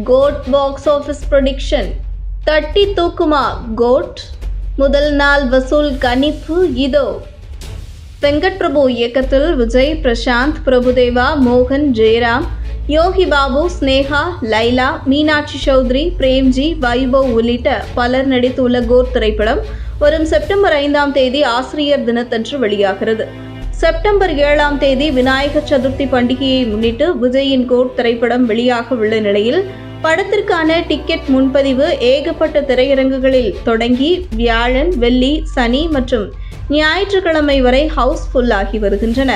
Code box office production. தட்டி தூக்குமா code? முதல் நாள் வசூல் கணிப்பு இதோ. வெங்கட் பிரபு இயக்கத்தில் விஜய், பிரசாந்த், பிரபுதேவா, மோகன், ஜெயராம், யோகி பாபு, ஸ்னேகா, லைலா, மீனாட்சி சௌத்ரி, பிரேம்ஜி, வைபவ் உள்ளிட்ட பலர் நடித்துள்ள கோட் திரைப்படம் வரும் செப்டம்பர் 5 ஆசிரியர் தினத்தன்று வெளியாகிறது. செப்டம்பர் 7 விநாயகர் சதுர்த்தி பண்டிகையை முன்னிட்டு விஜயின் கோட் திரைப்படம் வெளியாக உள்ள நிலையில் படத்திற்கான டிக்கெட் முன்பதிவு ஏகப்பட்ட திரையரங்குகளில் தொடங்கி வியாழன், வெள்ளி, சனி மற்றும் ஞாயிற்றுக்கிழமை வரை ஹவுஸ்ஃபுல் ஆகி வருகின்றன.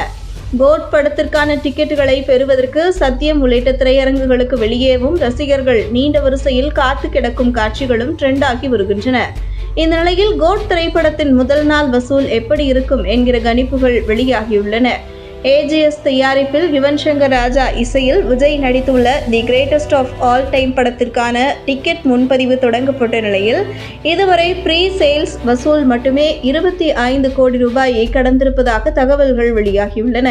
கோட் படத்திற்கான டிக்கெட்டுகளை பெறுவதற்கு சத்தியம் உள்ளிட்ட திரையரங்குகளுக்கு வெளியேவும் ரசிகர்கள் நீண்ட வரிசையில் காத்து கிடக்கும் காட்சிகளும் ட்ரெண்ட் ஆகி வருகின்றன. இந்த நிலையில் கோட் திரைப்படத்தின் முதல் நாள் வசூல் எப்படி இருக்கும் என்கிற கணிப்புகள் வெளியாகியுள்ளன. AGS தயாரிப்பில் யுவன் சங்கர் ராஜா இசையில் விஜய் நடித்துள்ள the greatest of all time படத்திற்கான டிக்கெட் முன்பதிவு தொடங்கப்பட்ட நிலையில் இதுவரை ப்ரீ சேல்ஸ் வசூல் மட்டுமே 25 கோடி ரூபாயை கடந்திருப்பதாக தகவல்கள் வெளியாகியுள்ளன.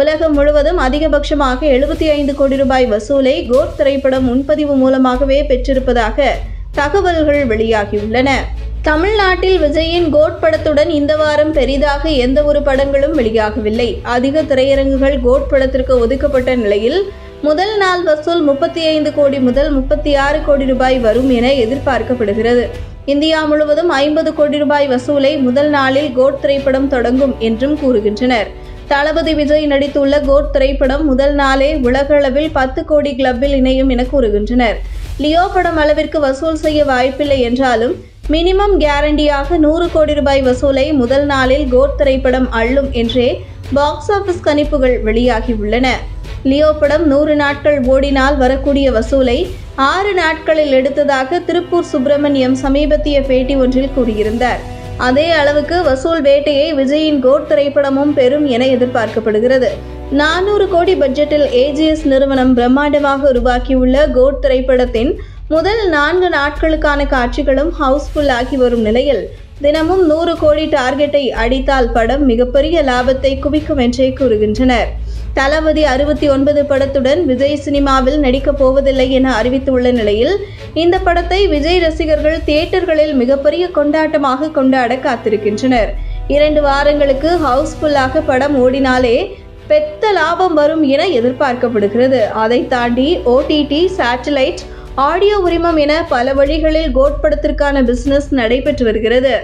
உலகம் முழுவதும் அதிகபட்சமாக 75 கோடி ரூபாய் வசூலை கோட் திரைப்படம் முன்பதிவு மூலமாகவே பெற்றிருப்பதாக தகவல்கள் வெளியாகியுள்ளன. தமிழ்நாட்டில் விஜயின் கோட் படத்துடன் இந்த வாரம் பெரிதாக எந்த ஒரு படங்களும் வெளியாகவில்லை. அதிக திரையரங்குகள் கோட் படத்திற்கு ஒதுக்கப்பட்ட நிலையில் முதல் நாள் வசூல் 35 கோடி முதல் 36 கோடி ரூபாய் வரும் என எதிர்பார்க்கப்படுகிறது. இந்தியா முழுவதும் 50 கோடி ரூபாய் வசூலை முதல் நாளில் கோட் திரைப்படம் தொடங்கும் என்றும் கூறுகின்றனர். தளபதி விஜய் நடித்துள்ள கோட் திரைப்படம் முதல் நாளே உலகளவில் 10 கோடி கிளப்பில் இணையும் என கூறுகின்றனர். லியோ படம் அளவிற்கு வசூல் செய்ய வாய்ப்பில்லை என்றாலும் மினிமம் கேரண்டியாக 100 கோடி ரூபாய் வசூலை முதல் நாளில் கோட் திரைப்படம் அள்ளும் என்றே பாக்ஸ் ஆபீஸ் கணிப்புகள் வெளியாகியுள்ளன. லியோ படம் 100 நாட்கள் ஓடினால் வரக்கூடிய வசூலை 6 நாட்களில் எடுத்ததாக திருப்பூர் சுப்பிரமணியம் சமீபத்திய பேட்டி ஒன்றில் கூறியிருந்தார். அதே அளவுக்கு வசூல் வேட்டையை விஜயின் கோட் திரைப்படமும் பெறும் என எதிர்பார்க்கப்படுகிறது. 400 கோடி பட்ஜெட்டில் AGS நிறுவனம் பிரம்மாண்டமாக உருவாக்கியுள்ள கோட் திரைப்படத்தின் முதல் 4 நாட்களுக்கான காட்சிகளும் ஹவுஸ்ஃபுல் ஆகி வரும் நிலையில் தினமும் 100 கோடி டார்கெட்டை அடித்தால் படம் மிகப்பெரிய லாபத்தை குவிக்கும் என்றே கூறுகின்றனர். தளபதி 69 படத்துடன் விஜய் சினிமாவில் நடிக்கப் போவதில்லை என அறிவித்துள்ள நிலையில் இந்த படத்தை விஜய் ரசிகர்கள் தியேட்டர்களில் மிகப்பெரிய கொண்டாட்டமாக கொண்டாட காத்திருக்கின்றனர். 2 வாரங்களுக்கு ஹவுஸ்ஃபுல்லாக படம் ஓடினாலே பெத்த லாபம் வரும் என எதிர்பார்க்கப்படுகிறது. அதை தாண்டி OTT, சேட்டலைட், ஆடியோ உரிமம் என பல வழிகளில் கோட் படத்திற்கான பிசினஸ் நடைபெற்று வருகிறது.